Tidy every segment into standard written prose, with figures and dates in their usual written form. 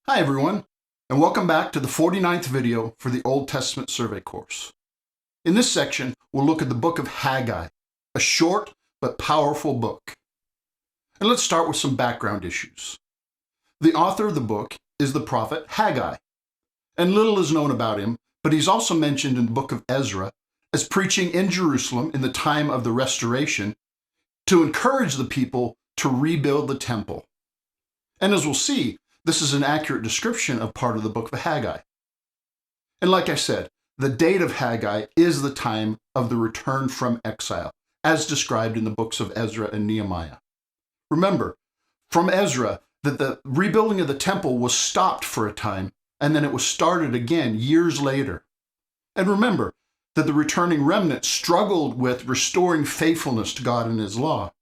Hi everyone, and welcome back to the 49th video for the Old Testament Survey course. In this section, we'll look at the Book of Haggai, a short but powerful book. And let's start with some background issues. The author of the book is the prophet Haggai, and little is known about him, but he's also mentioned in the book of Ezra as preaching in Jerusalem in the time of the restoration to encourage the people to rebuild the temple. And as we'll see, this is an accurate description of part of the book of Haggai. And like I said, the date of Haggai is the time of the return from exile, as described in the books of Ezra and Nehemiah. Remember, from Ezra, that the rebuilding of the temple was stopped for a time, and then it was started again years later. And remember that the returning remnant struggled with restoring faithfulness to God and His law.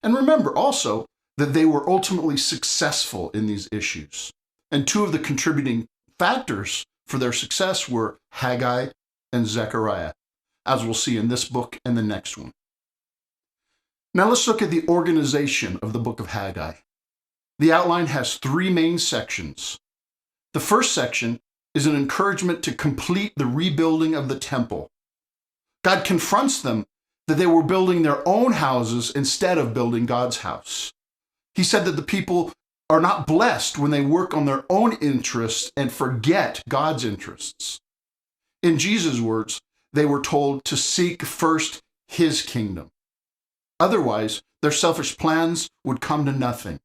And remember also that they were ultimately successful in these issues. And two of the contributing factors for their success were Haggai and Zechariah, as we'll see in this book and the next one. Now let's look at the organization of the book of Haggai. The outline has three main sections. The first section is an encouragement to complete the rebuilding of the temple. God confronts them that they were building their own houses instead of building God's house. He said that the people are not blessed when they work on their own interests and forget God's interests. In Jesus' words, they were told to seek first His kingdom. Otherwise, their selfish plans would come to nothing.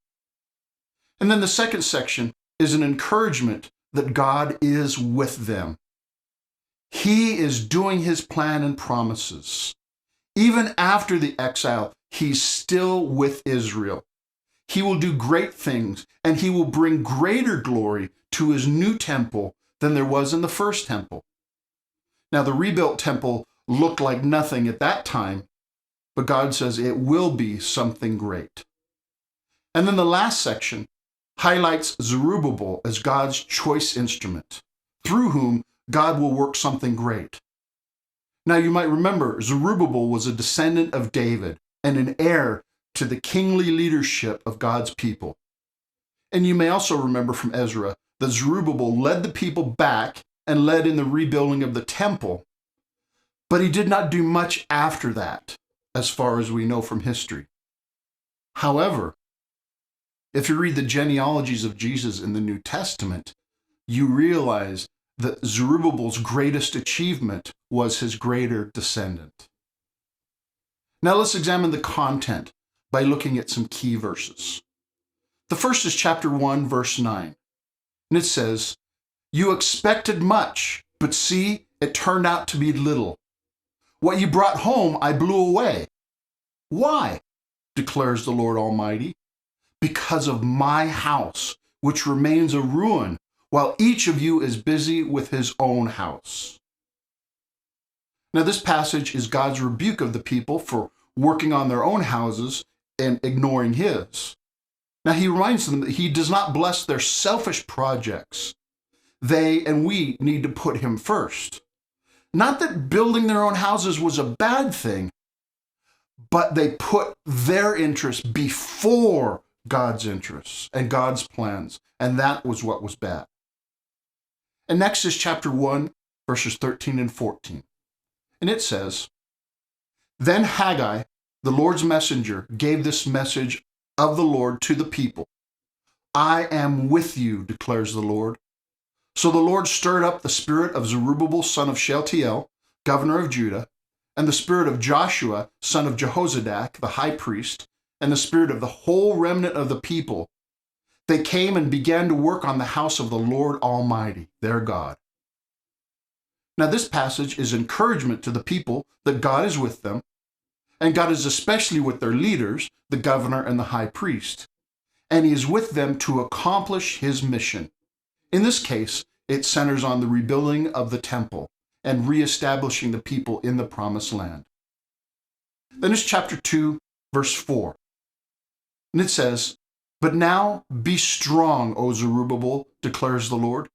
And then the second section is an encouragement that God is with them. He is doing His plan and promises. Even after the exile, He's still with Israel. He will do great things, and He will bring greater glory to His new temple than there was in the first temple. Now, the rebuilt temple looked like nothing at that time, but God says it will be something great. And then the last section highlights Zerubbabel as God's choice instrument, through whom God will work something great. Now, you might remember Zerubbabel was a descendant of David and an heir to the kingly leadership of God's people. And you may also remember from Ezra that Zerubbabel led the people back and led in the rebuilding of the temple, but he did not do much after that, as far as we know from history. However, if you read the genealogies of Jesus in the New Testament, you realize that Zerubbabel's greatest achievement was his greater descendant. Now let's examine the content by looking at some key verses. The first is chapter 1, verse 9. And it says, "You expected much, but see, it turned out to be little. What you brought home I blew away. Why? Declares the Lord Almighty. Because of my house, which remains a ruin, while each of you is busy with his own house." Now this passage is God's rebuke of the people for working on their own houses and ignoring His. Now He reminds them that He does not bless their selfish projects. They and we need to put Him first. Not that building their own houses was a bad thing, but they put their interests before God's interests and God's plans, and that was what was bad. And next is chapter 1, verses 13 and 14. And it says, "Then Haggai, the Lord's messenger, gave this message of the Lord to the people. I am with you, declares the Lord. So the Lord stirred up the spirit of Zerubbabel, son of Shealtiel, governor of Judah, and the spirit of Joshua, son of Jehozadak, the high priest, and the spirit of the whole remnant of the people. They came and began to work on the house of the Lord Almighty, their God." Now this passage is encouragement to the people that God is with them, and God is especially with their leaders, the governor and the high priest, and He is with them to accomplish His mission. In this case, it centers on the rebuilding of the temple and reestablishing the people in the promised land. Then is chapter 2, verse 4. And it says, "But now be strong, O Zerubbabel, declares the Lord.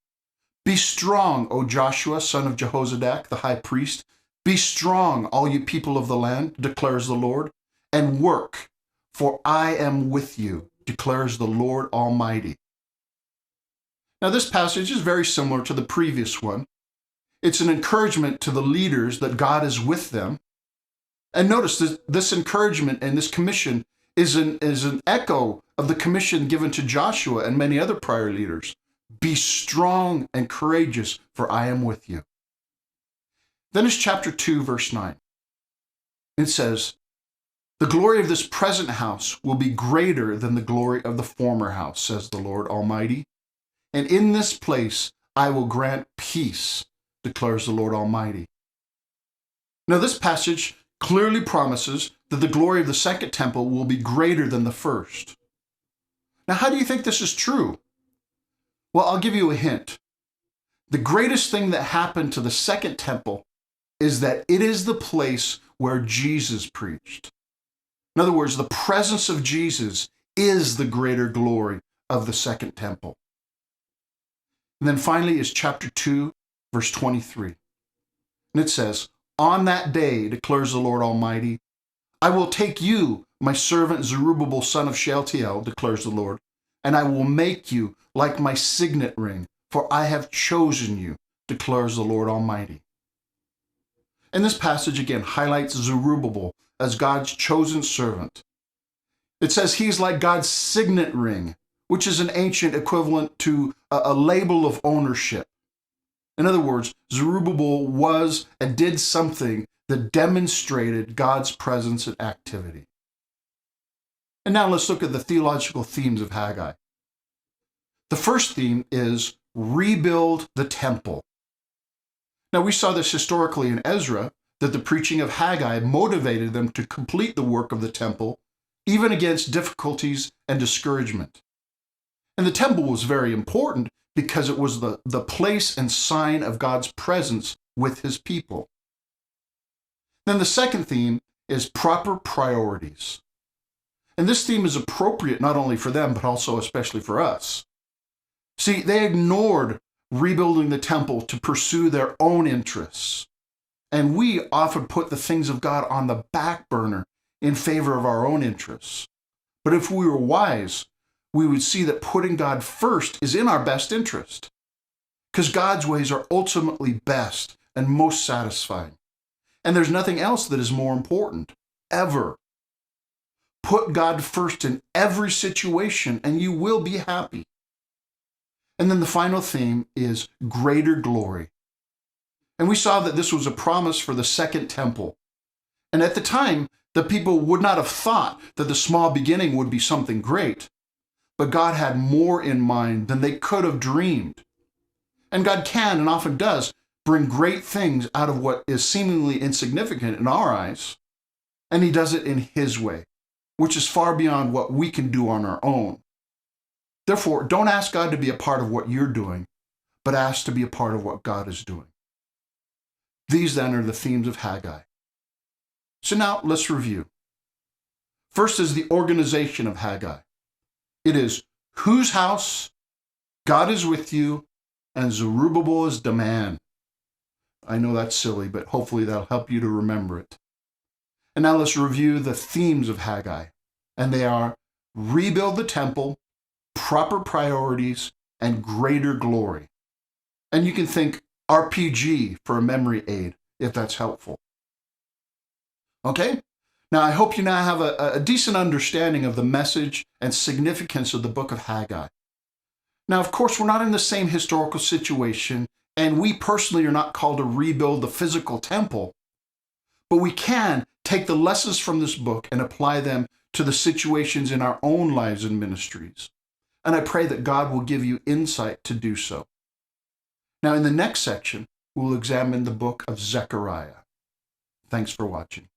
Be strong, O Joshua, son of Jehozadak, the high priest. Be strong, all you people of the land, declares the Lord, and work, for I am with you, declares the Lord Almighty." Now, this passage is very similar to the previous one. It's an encouragement to the leaders that God is with them. And notice this encouragement and this commission is an echo of the commission given to Joshua and many other prior leaders. Be strong and courageous, for I am with you. Then is chapter 2, verse 9. It says, the glory of this present house will be greater than the glory of the former house, says the Lord Almighty. And in this place I will grant peace, declares the Lord Almighty. Now, this passage clearly promises that the glory of the second temple will be greater than the first. Now, how do you think this is true? Well, I'll give you a hint. The greatest thing that happened to the second temple is that it is the place where Jesus preached. In other words, the presence of Jesus is the greater glory of the second temple. And then finally is chapter 2, verse 23. And it says, on that day, declares the Lord Almighty, I will take you, my servant Zerubbabel, son of Shealtiel, declares the Lord, and I will make you like my signet ring, for I have chosen you, declares the Lord Almighty. And this passage again highlights Zerubbabel as God's chosen servant. It says he's like God's signet ring, which is an ancient equivalent to a label of ownership. In other words, Zerubbabel was and did something that demonstrated God's presence and activity. And now let's look at the theological themes of Haggai. The first theme is rebuild the temple. Now, we saw this historically in Ezra, that the preaching of Haggai motivated them to complete the work of the temple, even against difficulties and discouragement. And the temple was very important because it was the place and sign of God's presence with his people. Then the second theme is proper priorities. And this theme is appropriate not only for them, but also especially for us. See, they ignored rebuilding the temple to pursue their own interests. And we often put the things of God on the back burner in favor of our own interests. But if we were wise, we would see that putting God first is in our best interest, because God's ways are ultimately best and most satisfying. And there's nothing else that is more important, ever. Put God first in every situation, and you will be happy. And then the final theme is greater glory. And we saw that this was a promise for the second temple. And at the time, the people would not have thought that the small beginning would be something great. But God had more in mind than they could have dreamed. And God can, and often does, bring great things out of what is seemingly insignificant in our eyes. And he does it in his way, which is far beyond what we can do on our own. Therefore, don't ask God to be a part of what you're doing, but ask to be a part of what God is doing. These then are the themes of Haggai. So now let's review. First is the organization of Haggai. It is whose house, God is with you, and Zerubbabel is the man. I know that's silly, but hopefully that'll help you to remember it. And now let's review the themes of Haggai. And they are rebuild the temple, proper priorities, and greater glory. And you can think RPG for a memory aid, if that's helpful. Okay? Now, I hope you now have a decent understanding of the message and significance of the book of Haggai. Now, of course, we're not in the same historical situation, and we personally are not called to rebuild the physical temple, but we can take the lessons from this book and apply them to the situations in our own lives and ministries. And I pray that God will give you insight to do so. Now, in the next section, we'll examine the book of Zechariah. Thanks for watching.